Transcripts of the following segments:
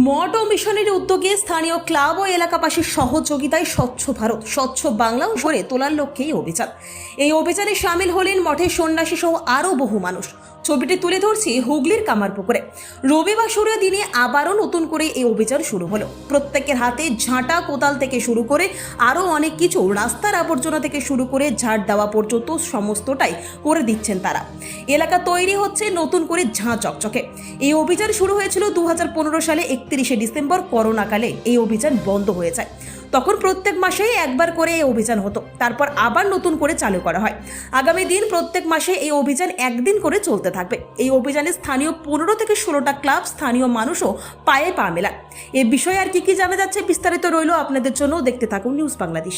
মঠ ও মিশনের উদ্যোগে স্থানীয় ক্লাব ও এলাকাবাসীর সহযোগিতায় স্বচ্ছ ভারত স্বচ্ছ বাংলা গড়ে তোলার লক্ষ্যে এই অভিযানে সামিল হলেন মঠের সন্ন্যাসী সহ আরও বহু মানুষ। ছবিটি তুলে ধরছি হুগলির কামারপুকুরে। রবিবার শুরুর দিনে আবারও নতুন করে এই অভিযান শুরু হলো। প্রত্যেকের হাতে ঝাঁটা কোদাল থেকে শুরু করে আরও অনেক কিছু, রাস্তার আবর্জনা থেকে শুরু করে ঝাড় দেওয়া পর্যন্ত সমস্তটাই করে দিচ্ছেন তারা। এলাকা তৈরি হচ্ছে নতুন করে ঝাঁ চকচকে। এই অভিযান শুরু হয়েছিল 2015 সালে 31শে ডিসেম্বর। করোনাকালে এই অভিযান বন্ধ হয়ে যায়। তখন প্রত্যেক মাসেই একবার করে এই অভিযান হতো, তারপর আবার নতুন করে চালু করা হয়। আগামী দিন প্রত্যেক মাসে এই অভিযান একদিন করে চলতে থাকবে। এই অভিযানে স্থানীয় 15 থেকে 16টা ক্লাব, স্থানীয় মানুষও পায়ে পা মেলান। এ বিষয়ে আর কি জানা যাচ্ছে বিস্তারিত রইল আপনাদের জন্য, দেখতে থাকুন নিউজ বাংলাদেশ।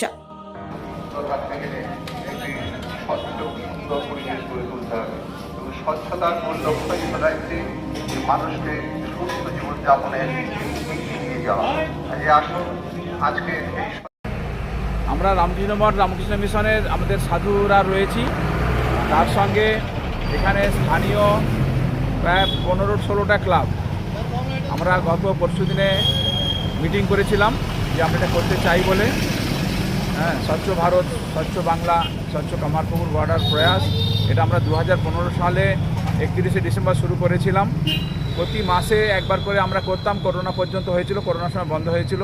স্বচ্ছতার মূল লক্ষ্যই হলো মানুষকে সুস্থ জীবনযাপনে এগিয়ে যাওয়া। আসুন আজকে আমরা রামকৃষ্ণ মঠ রামকৃষ্ণ মিশনের আমাদের সাধুরা রয়েছি, তার সঙ্গে এখানে স্থানীয় প্রায় 15-16টা ক্লাব। আমরা গত পরশু দিনে মিটিং করেছিলাম যে আমরা এটা করতে চাই বলে। স্বচ্ছ ভারত স্বচ্ছ বাংলা স্বচ্ছ কামারপুকুর বর্ডার প্রয়াস, এটা আমরা 2015 সালে 31শে ডিসেম্বর শুরু করেছিলাম। প্রতি মাসে একবার করে আমরা করতাম, করোনা পর্যন্ত হয়েছিল, করোনার সময় বন্ধ হয়েছিল।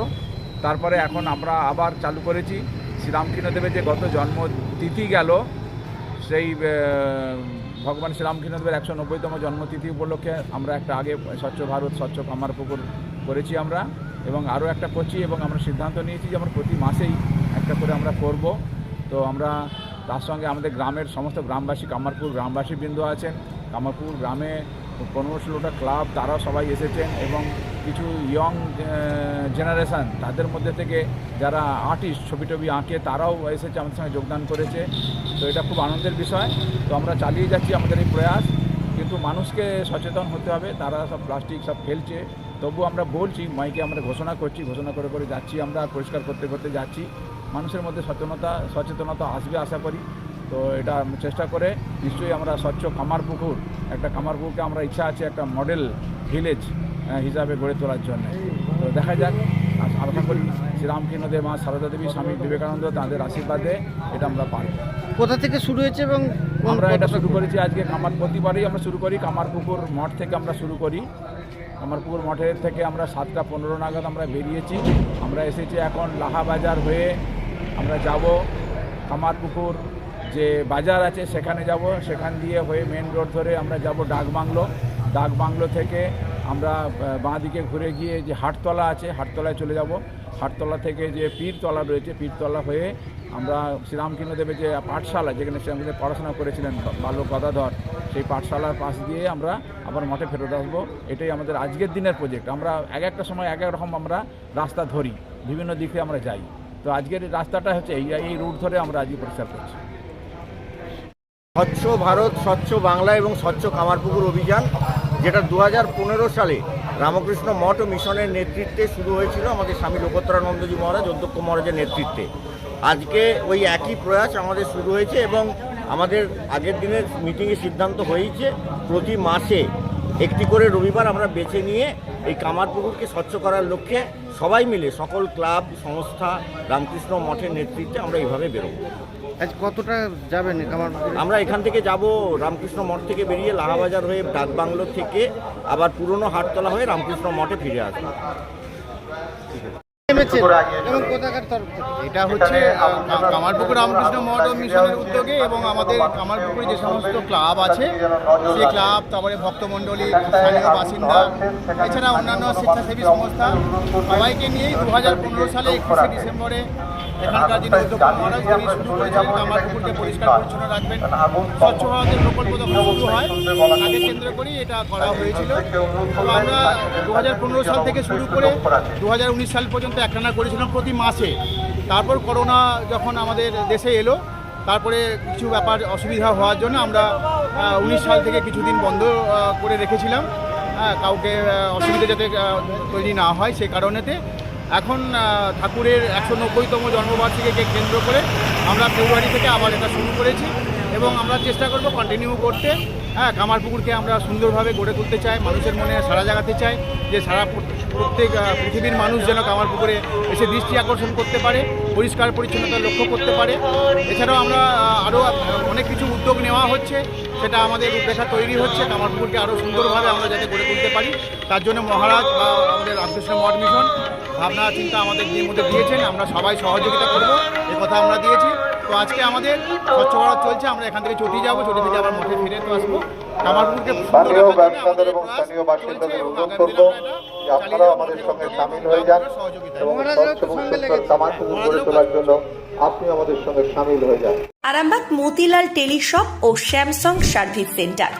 তারপরে এখন আমরা আবার চালু করেছি। শ্রীরামকৃষ্ণদেবের যে গত জন্মতিথি গেল, সেই ভগবান শ্রীরামকৃষ্ণদেবের 190তম জন্মতিথি উপলক্ষে আমরা একটা আগে স্বচ্ছ ভারত স্বচ্ছ কামারপুকুর করেছি আমরা, এবং আরও একটা করছি, এবং আমরা সিদ্ধান্ত নিয়েছি যে আমরা প্রতি মাসেই একটা করে আমরা করব। তো আমরা তার সঙ্গে আমাদের গ্রামের সমস্ত গ্রামবাসী, কামারপুর গ্রামবাসী বৃন্দ আছেন, কামারপুর গ্রামে 15-16টা ক্লাব, তারাও সবাই এসেছেন, এবং কিছু ইয়ং জেনারেশান, তাদের মধ্যে থেকে যারা আর্টিস্ট, ছবি টবি আঁকে, তারাও এসেছে, আমাদের সঙ্গে যোগদান করেছে। তো এটা খুব আনন্দের বিষয়। তো আমরা চালিয়ে যাচ্ছি আমাদের এই প্রয়াস, কিন্তু মানুষকে সচেতন হতে হবে। তারা সব প্লাস্টিক সব ফেলছে, তবু আমরা বলছি, মাইকে আমরা ঘোষণা করছি, ঘোষণা করে করে যাচ্ছি, আমরা পরিষ্কার করতে করতে যাচ্ছি। মানুষের মধ্যে সচেতনতা আসবে আশা করি। তো এটা চেষ্টা করে নিশ্চয়ই আমরা স্বচ্ছ কামারপুকুর, একটা কামারপুকুরকে আমরা ইচ্ছা আছে একটা মডেল ভিলেজ হিসাবে গড়ে তোলার জন্য। তো দেখা যাক, আশা করি শ্রীরামকৃষ্ণদেব, মা সারদা দেবী, স্বামী বিবেকানন্দ, তাদের আশীর্বাদে এটা আমরা পারব। কোথা থেকে শুরু হয়েছে এবং আমরা এটা শুরু করেছি আজকে প্রতিবারই আমরা শুরু করি কামারপুকুর মঠ থেকে। আমরা শুরু করি কামারপুকুর মঠের থেকে। আমরা 7টা 15 নাগাদ আমরা বেরিয়েছি। আমরা এসেছি এখন লাহা বাজার হয়ে আমরা যাব কামারপুকুর যে বাজার আছে সেখানে যাব, সেখান দিয়ে হয়ে মেন রোড ধরে আমরা যাব ডাকবাংলো থেকে আমরা বাঁ দিকে ঘুরে গিয়ে যে হাটতলা আছে, হাটতলায় চলে যাব। হাটতলা থেকে যে পীরতলা রয়েছে, পীরতলা হয়ে আমরা শ্রীরামকৃষ্ণদেবের যে পাঠশালা, যেখানে শ্রীরামকৃষ্ণ পড়াশোনা করেছিলেন বালক গদাধর, সেই পাঠশালার পাশ দিয়ে আমরা আবার মঠে ফেরত আসবো। এটাই আমাদের আজকের দিনের প্রজেক্ট। আমরা এক একটা সময় এক এক রকম আমরা রাস্তা ধরি, বিভিন্ন দিকে আমরা যাই। তো আজকের রাস্তাটা হচ্ছে এই রুট ধরে আমরা আজকে পরিষ্কার করছি। স্বচ্ছ ভারত স্বচ্ছ বাংলা এবং স্বচ্ছ কামারপুকুর অভিযান, যেটা 2015 সালে রামকৃষ্ণ মঠ ও মিশনের নেতৃত্বে শুরু হয়েছিল, আমাদের স্বামী লোকোত্তরানন্দজি মহারাজ, অধ্যক্ষ মহারাজের নেতৃত্বে। আজকে ওই একই প্রয়াস আমাদের শুরু হয়েছে, এবং আমাদের আগের দিনের মিটিংয়ে সিদ্ধান্ত হয়েছে প্রতি মাসে একটি করে রবিবার আমরা বেছে নিয়ে এই কামারপুকুরকে স্বচ্ছ করার লক্ষ্যে সবাই মিলে, সকল ক্লাব সংস্থা, রামকৃষ্ণ মঠের নেতৃত্বে আমরা এইভাবে বেরোবো। আজ কতটা যাবেন কামারপুকুর? আমরা এখান থেকে যাব রামকৃষ্ণ মঠ থেকে বেরিয়ে লাহাবাজার হয়ে ডাকবাংলো থেকে আবার পুরনো হাটতলা হয়ে রামকৃষ্ণ মঠে ফিরে আসবো। এবং কোথাকার তরফ থেকে? এটা হচ্ছে কামারপুকুর রামকৃষ্ণ মঠ ও মিশনের উদ্যোগে, এবং আমাদের কামারপুকুরে যে সমস্ত ক্লাব আছে সেই ক্লাব, তারপরে ভক্তমণ্ডলী, স্থানীয় বাসিন্দা, এছাড়া অন্যান্য স্বেচ্ছাসেবী সংস্থা, সবাইকে নিয়েই 2015 সালে 31শে ডিসেম্বরে এখানকার যিনি অধ্যক্ষ মহারাজ, তিনি শুরু করেছিলেন কামারপুকুরকে পরিষ্কার পরিচ্ছন্ন রাখবেন। স্বচ্ছ ভারতের প্রকল্প যখন শুরু হয় তাকে কেন্দ্র করেই এটা করা হয়েছিল। তো আমরা 2015 সাল থেকে শুরু করে 2019 সাল পর্যন্ত একটানা করেছিলাম প্রতি মাসে। তারপর করোনা যখন আমাদের দেশে এলো, তারপরে কিছু ব্যাপার অসুবিধা হওয়ার জন্য আমরা 19 সাল থেকে কিছুদিন বন্ধ করে রেখেছিলাম, কাউকে অসুবিধা যাতে তৈরি না হয় সেই কারণেতে। এখন ঠাকুরের 190তম জন্মবার্ষিকীকে কেন্দ্র করে আমরা ফেব্রুয়ারি থেকে আবার এটা শুরু করেছি, এবং আমরা চেষ্টা করব কন্টিনিউ করতে। কামারপুকুরকে আমরা সুন্দরভাবে গড়ে তুলতে চাই, মানুষের মনে সাড়া জাগাতে চাই যে সারা প্রত্যেক পৃথিবীর মানুষ যেন কামারপুকুরে এসে দৃষ্টি আকর্ষণ করতে পারে, পরিষ্কার পরিচ্ছন্নতা লক্ষ্য করতে পারে। এছাড়াও আমরা আরও অনেক কিছু উদ্যোগ নেওয়া হচ্ছে, সেটা আমাদের রূপরেখা তৈরি হচ্ছে কামারপুকুরকে আরও সুন্দরভাবে আমরা যাতে গড়ে তুলতে পারি। তার জন্য মহারাজ বা আমাদের রামকৃষ্ণ মঠ মিশন ভাবনা চিন্তা আমাদের মধ্যে দিয়েছেন, আমরা সবাই সহযোগিতা করব এই কথা আমরা দিয়েছি। তো আজকে আমাদের স্বচ্ছ ভারত চলছে, আমরা এখান থেকে চটি যাবো, চটি থেকে আবার মঠে ফিরে তো আসবো। কামারপুকুরকে স্থানীয় ব্যবসাদার এবং স্থানীয় বাসিন্দাদের অনুরোধ করব যে আপনারা আমাদের সঙ্গে সামিল হয়ে যান এবং স্বচ্ছ এবং সুন্দর কামারপুকুর গড়ে তোলার জন্য আপনি আমাদের সঙ্গে সামিল হয়ে যান। আরামবাগ মতিলাল টেলিশপ ও স্যামসাং সার্ভিস সেন্টার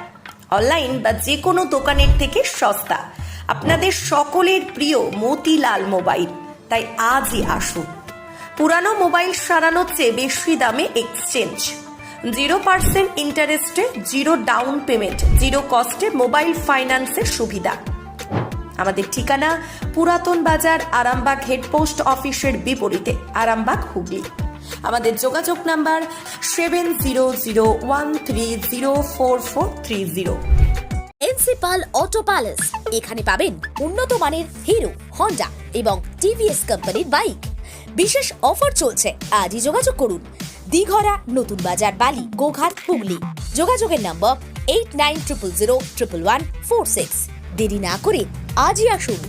অনলাইন বা যে কোনো দোকানের থেকে সস্তা, আপনাদের সকলের প্রিয় মতিলাল মোবাইল। তাই আজই আসুন। পুরানো মোবাইল সারানোর চেয়ে বেশি দামে এক্সচেঞ্জ, 0% ইন্টারেস্টে, 0 ডাউন পেমেন্ট, 0 কস্টে মোবাইল ফাইন্যান্সের সুবিধা। আমাদের ঠিকানা পুরাতন বাজার, আরামবাগ হেডপোস্ট অফিসের বিপরীতে, আরামবাগ, হুগলি। আমাদের যোগাযোগ নাম্বার 7001304430। প্রিন্সিপাল অটো প্যালেস, এখানে পাবেন উন্নত মানের হিরো, হন্ডা এবং টিভিএস কোম্পানির বাইক। বিশেষ অফার চলছে, আজই যোগাযোগ করুন। দিঘরা, নতুন বাজার, বালি, গোঘাট, হুগলি। যোগাযোগের নম্বর 8900011146। দেরি না করে আজই আসুন।